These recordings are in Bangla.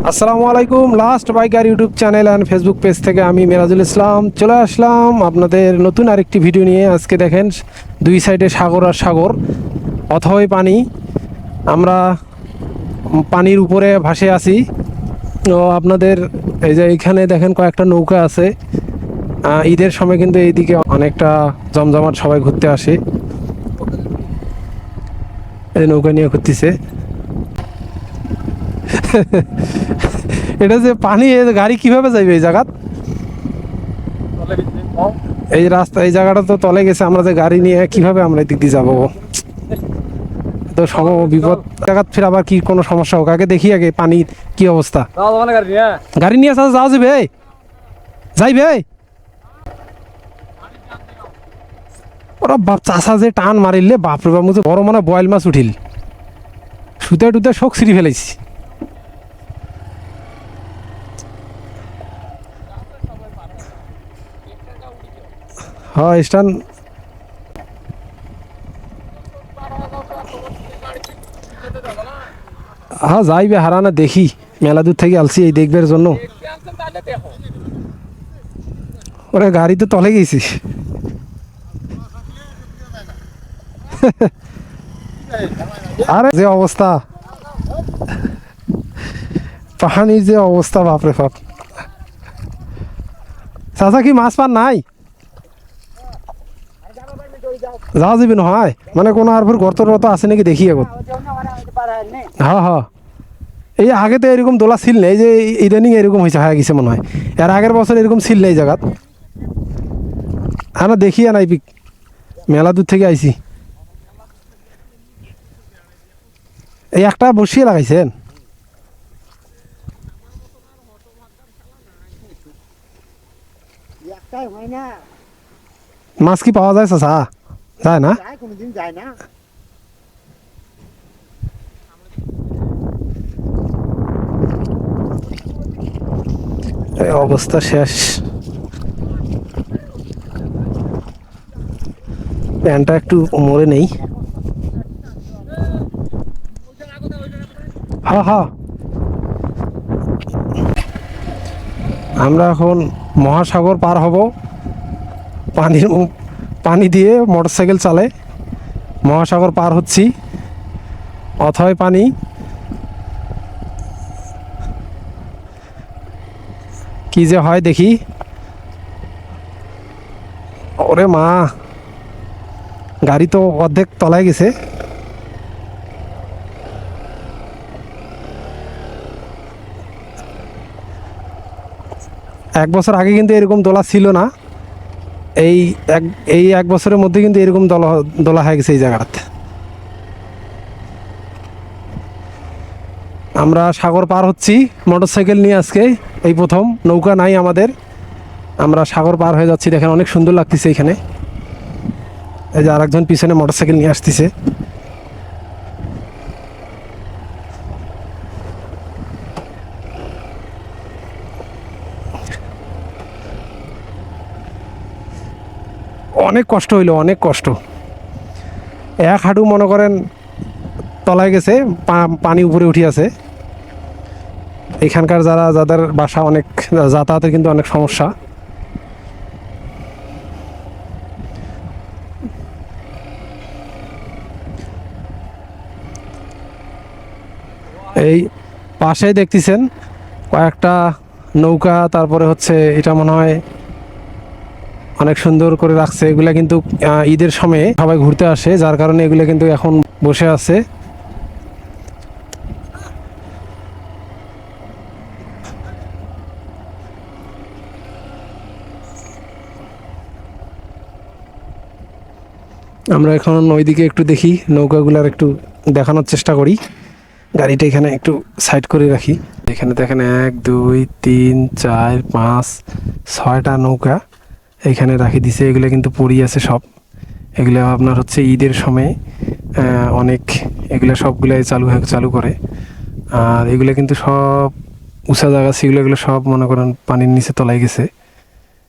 আসসালামু আলাইকুম। Last biker YouTube channel and Facebook page থেকে আমি মিরাজুল ইসলাম চলে আসলাম আপনাদের নতুন আরেকটি ভিডিও নিয়ে। আজকে দেখেন দুই সাইডে সাগর আর সাগর, অথই পানি। আমরা পানির উপরে ভাসে আছি। তো আপনাদের এই যে এইখানে দেখেন কয়েকটা নৌকা আছে। ঈদের সময় কিন্তু এইদিকে অনেকটা জমজমাট, সবাই ঘুরতে আসে। এই নৌকা নিয়ে ঘুরতেছে। এটা যে পানি, গাড়ি কিভাবে যাইবে এই জায়গা? এই রাস্তা, এই জায়গাটা তো তলে গেছে। আমরা যে গাড়ি নিয়ে কিভাবে আমরা এদিক দিয়ে যাবো? তো বিপদ জায়গা। ফির আবার কি কোনো সমস্যা হোক, আগে দেখি আগে পানির কি অবস্থা। গাড়ি নিয়ে আসা যাওয়া যাবে? যাইবে? ওরা বাপ চাষা যে টান মারিলে বাপরে বাপ, মুঝে বড় মনে বয়েল মাছ উঠিল। সুতে টুতে শোক ছিঁড়ি ফেলেছি। হ্যাঁ স্টান হ্যাঁ যাইবে হারানা, দেখি মেলা দূর থেকে আলছি এই দেখবার জন্য। ওরে গাড়ি তো তলে গেছিস। আরে যে অবস্থা, পাহানির যে অবস্থা, বাপরে বাপ। চাচা কি মাছ পান নাই? যাওয়া যাবি নহয় মানে কোনো আর গর্ত টর্ত আছে নাকি দেখি এখন। হ্যাঁ হ্যাঁ, এই আগে তো এরকম দোলা ছিল নেই, যে ইদানিং এরকম হয়েছে, হয়ে গেছে মনে হয়। এর আগের বছর এরকম ছিল নেই জায়গাত। হ্যাঁ না দেখিয়া নাই, মেলা দূর থেকে আইছি। এই একটা বসিয়ে লাগাইছেন? মাছ কি পাওয়া যায় চাচা? যায় না? কোনদিন যায় না। এই অবস্থা শেষ। প্যান্টটা একটু মরে নেই। হ্যাঁ হ্যাঁ, আমরা এখন মহাসাগর পার হব। পানি দিয়ে মোটরসাইকেল চালে মহাসাগর পার হচ্ছি। অথই পানি, কি যে হয় দেখি। ওরে মা, গাড়ি তো অর্ধেক তলায় গেছে। এক বছর আগে কিন্তু এরকম দোলা ছিল না। এই এক বছরের মধ্যে কিন্তু এরকম দোলা হয়ে গেছে এই জায়গাটাতে। আমরা সাগর পার হচ্ছি মোটরসাইকেল নিয়ে। আজকে এই প্রথম, নৌকা নাই আমাদের। আমরা সাগর পার হয়ে যাচ্ছি। দেখেন অনেক সুন্দর লাগতেছে এখানে। এই যে আরেকজন পিছনে মোটরসাইকেল নিয়ে আসতেছে। অনেক কষ্ট হইলো, অনেক কষ্ট। এক হাঁটু মনে করেন তলায় গেছে, পানি উপরে উঠে আছে। এখানকার যাদের বাসা, অনেক যাতায়াতের কিন্তু অনেক সমস্যা। এই পাশে দেখতেছেন কয়েকটা নৌকা, তারপরে হচ্ছে এটা মনে হয় অনেক সুন্দর করে রাখছে। এগুলা কিন্তু ঈদের সময়ে সবাই ঘুরতে আসে, যার কারণে এগুলো কিন্তু এখন বসে আছে। আমরা এখন ওইদিকে একটু দেখি, নৌকাগুলার একটু দেখানোর চেষ্টা করি। গাড়িটা এখানে একটু সাইড করে রাখি। এখানে দেখেন 1 2 3 4 5 6টা নৌকা এখানে রাখি দিছে। এগুলো কিন্তু পড়ি আছে সব। এগুলো আপনার হচ্ছে ঈদের সময় অনেক, এগুলো সবগুলাই চালু করে। আর এগুলো কিন্তু সব উঁচা জায়গা ছিল, এগুলো সব মনে করেন পানির নিচে তলায় গেছে।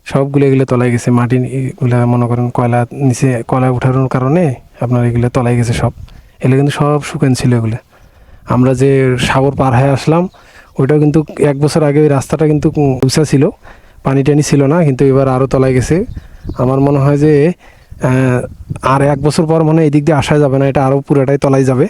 সবগুলো এগুলো তলায় গেছে। মাটি এগুলো মনে করেন কয়লা নিচে, কয়লা উঠানোর কারণে আপনার এগুলো তলায় গেছে সব। এগুলো কিন্তু সব শুকান ছিল এগুলো। আমরা যে সাগর পার হয়ে আসলাম, ওইটাও কিন্তু 1 বছর আগে ওই রাস্তাটা কিন্তু উঁচা ছিল, পানি টানি ছিল না, কিন্তু এবার আরও তলায় গেছে। আমার মনে হয় যে আর 1 বছর পর মনে হয় এদিক দিয়ে আসা যাবে না, এটা আরও পুরোটাই তলায় যাবে।